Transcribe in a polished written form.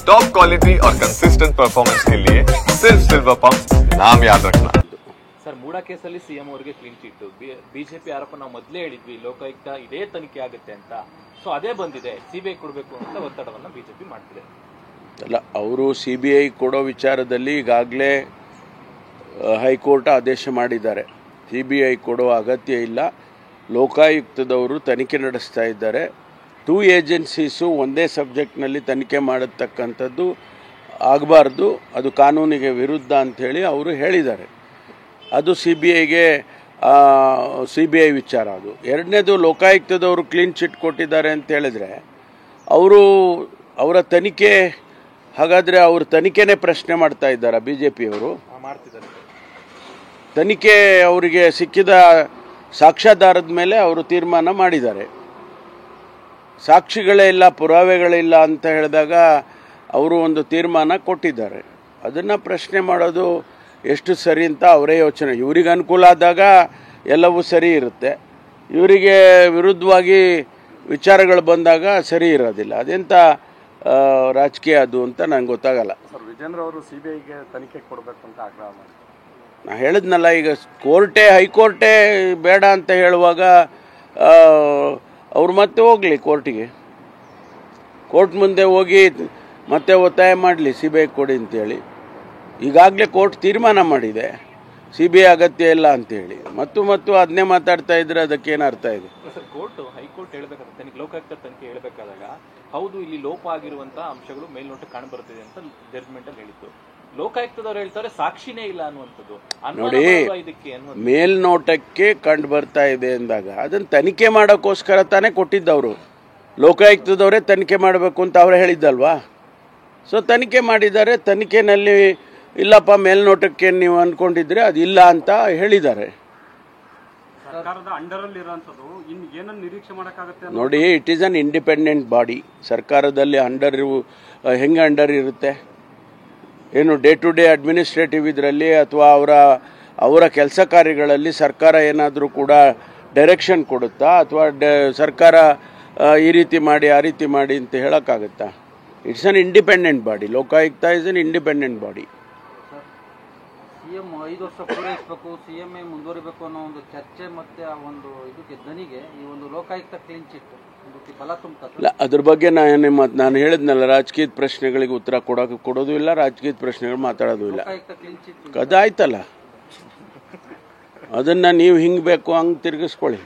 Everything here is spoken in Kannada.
टॉप क्वालिटी और कंसिस्टेंट परफॉर्मेंस के लिए सिर्फ सिल्वर पंप नाम याद रखना। ಸರ್ ಮೂಡಾ ಕೇಸಲ್ಲಿ ಸಿಎಂ ಅವರಿಗೆ ಕ್ಲೀನ್ ಚಿಟ್, ಬಿಜೆಪಿ ಆರೋಪ ನಾವು ಮೊದಲೇ ಹೇಳಿದ್ವಿ ಲೋಕಾಯುಕ್ತ ಇದೇ ತನಿಖೆ ಆಗುತ್ತೆ ಅಂತ. ಸೊ ಅದೇ ಬಂದಿದೆ, ಸಿಬಿಐ ಕೊಡಬೇಕು ಅಂತ ಒತ್ತಡವನ್ನು ಬಿಜೆಪಿ ಮಾಡ್ತಿದೆ. ಅಲ್ಲ, ಅವರು ಸಿಬಿಐ ಕೊಡೋ ವಿಚಾರದಲ್ಲಿ ಈಗಾಗಲೇ ಹೈಕೋರ್ಟ್ ಆದೇಶ ಮಾಡಿದ್ದಾರೆ. ಸಿಬಿಐ ಕೊಡೋ ಅಗತ್ಯ ಇಲ್ಲ, ಲೋಕಾಯುಕ್ತದವರು ತನಿಖೆ ನಡೆಸ್ತಾ ಇದ್ದಾರೆ. 2 ಏಜೆನ್ಸೀಸು ಒಂದೇ ಸಬ್ಜೆಕ್ಟ್ನಲ್ಲಿ ತನಿಖೆ ಮಾಡತಕ್ಕಂಥದ್ದು ಆಗಬಾರ್ದು, ಅದು ಕಾನೂನಿಗೆ ವಿರುದ್ಧ ಅಂಥೇಳಿ ಅವರು ಹೇಳಿದ್ದಾರೆ. ಅದು ಸಿ ಬಿ ಐ ವಿಚಾರ. ಅದು ಎರಡನೇದು, ಲೋಕಾಯುಕ್ತದವರು ಕ್ಲೀನ್ ಚಿಟ್ ಕೊಟ್ಟಿದ್ದಾರೆ ಅಂತ ಹೇಳಿದ್ರೆ ಅವರ ತನಿಖೆ, ಹಾಗಾದರೆ ಅವರು ತನಿಖೆನೇ ಪ್ರಶ್ನೆ ಮಾಡ್ತಾ ಇದ್ದಾರೆ. ಬಿ ಜೆ ಪಿಯವರು ತನಿಖೆ ಅವರಿಗೆ ಸಿಕ್ಕಿದ ಸಾಕ್ಷ್ಯಾಧಾರದ ಮೇಲೆ ಅವರು ತೀರ್ಮಾನ ಮಾಡಿದ್ದಾರೆ. ಸಾಕ್ಷಿಗಳೇ ಇಲ್ಲ, ಪುರಾವೆಗಳಿಲ್ಲ ಅಂತ ಹೇಳಿದಾಗ ಅವರು ಒಂದು ತೀರ್ಮಾನ ಕೊಟ್ಟಿದ್ದಾರೆ. ಅದನ್ನು ಪ್ರಶ್ನೆ ಮಾಡೋದು ಎಷ್ಟು ಸರಿ ಅಂತ ಅವರೇ ಯೋಚನೆ. ಇವರಿಗೆ ಅನುಕೂಲ ಆದಾಗ ಎಲ್ಲವೂ ಸರಿ ಇರುತ್ತೆ, ಇವರಿಗೆ ವಿರುದ್ಧವಾಗಿ ವಿಚಾರಗಳು ಬಂದಾಗ ಸರಿ ಇರೋದಿಲ್ಲ. ಅದೆಂಥ ರಾಜಕೀಯ ಅದು ಅಂತ ನಂಗೆ ಗೊತ್ತಾಗಲ್ಲ. ಸರ್, ವಿಜೇಂದ್ರ ಅವರು ಸಿಬಿಐಗೆ ತನಿಖೆ ಕೊಡಬೇಕು ಅಂತ ಆಗ್ರಹ ಮಾಡಿ, ನಾನು ಹೇಳಿದ್ನಲ್ಲ, ಈಗ ಹೈಕೋರ್ಟೇ ಬೇಡ ಅಂತ ಹೇಳುವಾಗ ಅವ್ರು ಮತ್ತೆ ಹೋಗಲಿ ಕೋರ್ಟಿಗೆ, ಕೋರ್ಟ್ ಮುಂದೆ ಹೋಗಿ ಮತ್ತೆ ಒತ್ತಾಯ ಮಾಡಲಿ ಸಿ ಬಿ ಐ ಕೊಡಿ ಅಂತೇಳಿ. ಈಗಾಗಲೇ ಕೋರ್ಟ್ ತೀರ್ಮಾನ ಮಾಡಿದೆ ಸಿ ಬಿ ಐ ಅಗತ್ಯ ಇಲ್ಲ ಅಂತೇಳಿ. ಮತ್ತು ಅದನ್ನೇ ಮಾತಾಡ್ತಾ ಇದ್ರೆ ಅದಕ್ಕೇನು ಅರ್ಥ ಇದೆ? ಸರ್, ಹೈಕೋರ್ಟ್ ಹೇಳಬೇಕಾದ್ರೆ ಲೋಕಾಯುಕ್ತ ತನಿಖೆ ಹೇಳಬೇಕಾದಾಗ ಹೌದು ಇಲ್ಲಿ ಲೋಪ ಆಗಿರುವಂತಹ ಅಂಶಗಳು ಮೇಲ್ನೋಟ ಕಾಣಬರುತ್ತಿದೆ ಅಂತ ಜಡ್ಜ್ಮೆಂಟ್ ಅಲ್ಲಿ ಹೇಳಿತ್ತು. ಲೋಕಾಯುಕ್ತದವರು ಹೇಳ್ತಾರೆ ಸಾಕ್ಷಿನೇ ಇಲ್ಲ ಅನ್ನುವಂಥದ್ದು. ನೋಡಿ, ಮೇಲ್ನೋಟಕ್ಕೆ ಕಂಡು ಬರ್ತಾ ಇದೆ ಅಂದಾಗ ಅದನ್ನು ತನಿಖೆ ಮಾಡೋಕ್ಕೋಸ್ಕರ ತಾನೇ ಕೊಟ್ಟಿದ್ದವರು. ಲೋಕಾಯುಕ್ತದವರೇ ತನಿಖೆ ಮಾಡಬೇಕು ಅಂತ ಅವರೇ ಹೇಳಿದ್ದಲ್ವಾ? ಸೊ ತನಿಖೆ ಮಾಡಿದ್ದಾರೆ. ತನಿಖೆನಲ್ಲಿ ಇಲ್ಲಪ್ಪ ಮೇಲ್ನೋಟಕ್ಕೆ ನೀವು ಅಂದ್ಕೊಂಡಿದ್ರೆ ಅದಿಲ್ಲ ಅಂತ ಹೇಳಿದ್ದಾರೆ. ನೋಡಿ, it is an independent body. ಸರ್ಕಾರದಲ್ಲಿ ಹೆಂಗೆ ಅಂಡರ್ ಇರುತ್ತೆ? ಏನು ಡೇ ಟು ಡೇ ಅಡ್ಮಿನಿಸ್ಟ್ರೇಟಿವ್ ಇದರಲ್ಲಿ ಅಥವಾ ಅವರ ಕೆಲಸ ಕಾರ್ಯಗಳಲ್ಲಿ ಸರ್ಕಾರ ಏನಾದರೂ ಕೂಡ ಡೈರೆಕ್ಷನ್ ಕೊಡುತ್ತಾ ಅಥವಾ ಸರ್ಕಾರ ಈ ರೀತಿ ಮಾಡಿ ಆ ರೀತಿ ಮಾಡಿ ಅಂತ ಹೇಳೋಕ್ಕಾಗುತ್ತಾ? It's an independent body. Lokayukta is an independent body. CM 5 ವರ್ಷ ಪೂರೈಸಬೇಕು, ಸಿಎಂ ಮುಂದುವರಿಬೇಕು ಅನ್ನೋ ಒಂದು ಚರ್ಚೆ ಮತ್ತೆ ಆ ಒಂದು ಇದಕ್ಕೆ ದನಿಗೆ ಈ ಒಂದು ಲೋಕಾಯುಕ್ತ ಕ್ಲೀನ್ ಚಿಟ್ ಬಲ ತುಂಬುತ್ತಾ? ಅದ್ರ ಬಗ್ಗೆ ನಾನು ಹೇಳಿದ್ನಲ್ಲ, ರಾಜಕೀಯ ಪ್ರಶ್ನೆಗಳಿಗೆ ಉತ್ತರ ಕೊಡೋದು ಇಲ್ಲ, ರಾಜಕೀಯ ಪ್ರಶ್ನೆಗಳು ಮಾತಾಡೋದು ಇಲ್ಲ. ಅದಾಯ್ತಲ್ಲ, ಅದನ್ನ ನೀವು ಹಿಂಗೆ ಬೇಕು ಹಂಗೆ ತಿರುಗಿಸ್ಕೊಳ್ಳಿ.